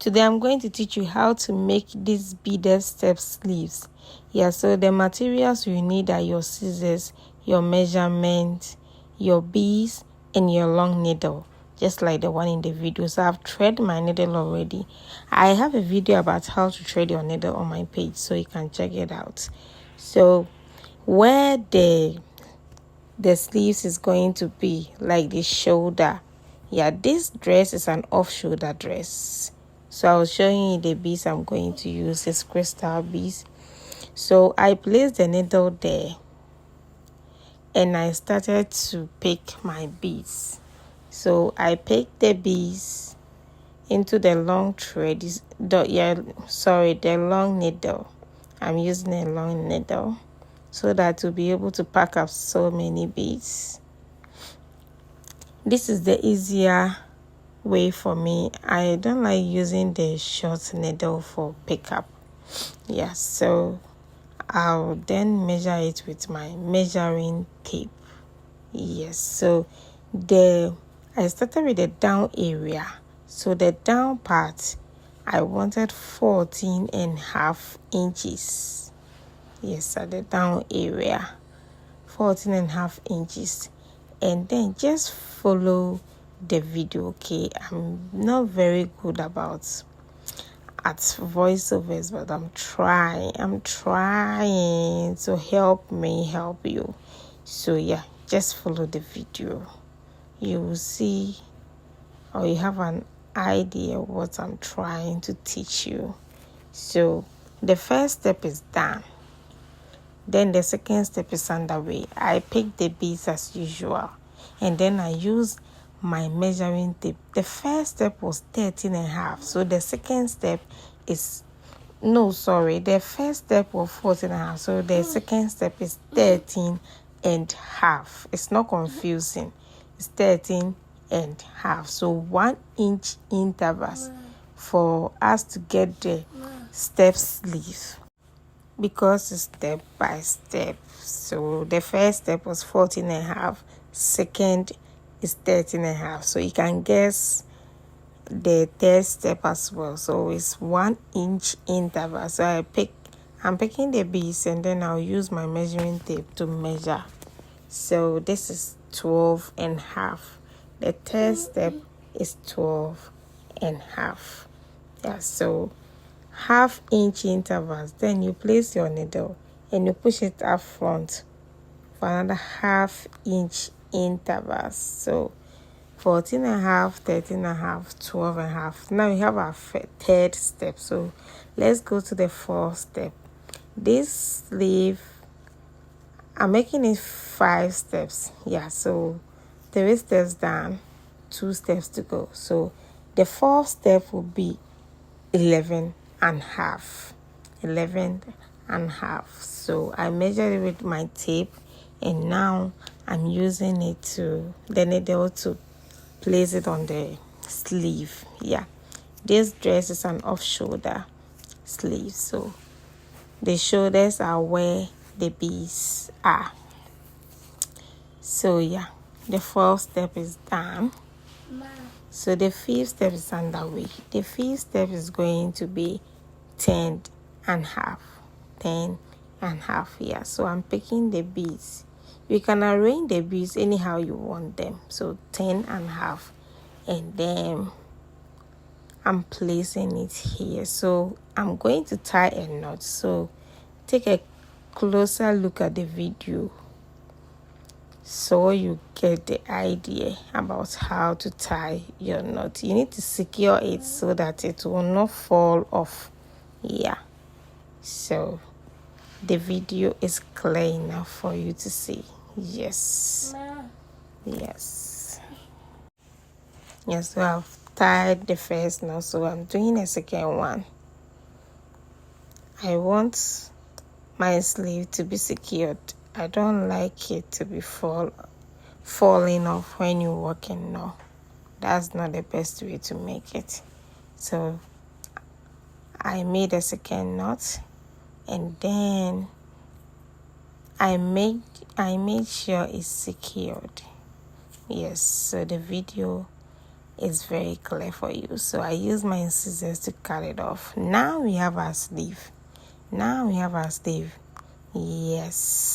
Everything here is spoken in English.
Today I'm going to teach you how to make these beaded step sleeves. So the materials you need are your scissors, your measurement, your beads, and your long needle, just like the one in the video. So I've threaded my needle already. I have a video about how to thread your needle on my page, so you can check it out. So where the sleeves is going to be, like the shoulder, this dress is an off-shoulder dress. So I was showing you the beads I'm going to use. It's crystal beads. So I placed the needle there and I started to pick my beads. So I picked the beads into the long thread, the long needle. I'm using a long needle so that to be able to pack up so many beads. This is the easier way for me. I don't like using the short needle for pickup. So I'll then measure it with my measuring tape. So I started with the down area. So the down part, I wanted 14.5 inches. At the down area, 14.5 inches. And then just follow the video, okay? I'm not very good at voiceovers, but I'm trying to help you. So just follow the video. You will see, or you have an idea what I'm trying to teach you. So the first step is done. Then the second step is underway. I pick the beads as usual, and then I use my measuring tape. The first step was 13.5. So the second step is the first step was 14.5. So the second step is 13.5. It's not confusing. It's 13.5. So 1 inch intervals for us to get the step sleeve, because it's step by step. So the first step was 14.5. Second is 13.5. So you can guess the third step as well. So it's 1 inch interval. So I'm picking the beads, and then I'll use my measuring tape to measure. So this is 12.5. The third step is 12.5. So half inch intervals. Then you place your needle and you push it up front for another half inch intervals. So 14.5, 13.5, 12.5. Now we have our third step. So let's go to the fourth step. This sleeve, I'm making it 5 steps. So 3 steps down, 2 steps to go. So the fourth step will be 11.5. So I measured it with my tape, and now I'm using the needle to place it on the sleeve. This dress is an off-shoulder sleeve, so the shoulders are where the beads are. So the fourth step is done. So the fifth step is underway. The fifth step is going to be 10.5. So I'm picking the beads. You can arrange the beads anyhow you want them. So 10.5, and then I'm placing it here. So I'm going to tie a knot. So take a closer look at the video so you get the idea about how to tie your knot. You need to secure it so that it will not fall off. So the video is clear enough for you to see. So I've tied the first knot, so I'm doing a second one. I want my sleeve to be secured. I don't like it to be falling off when you're walking. No, that's not the best way to make it. So I made a second knot, and then I made sure it's secured. So the video it's very clear for you. So I use my scissors to cut it off. Now we have our sleeve. Yes.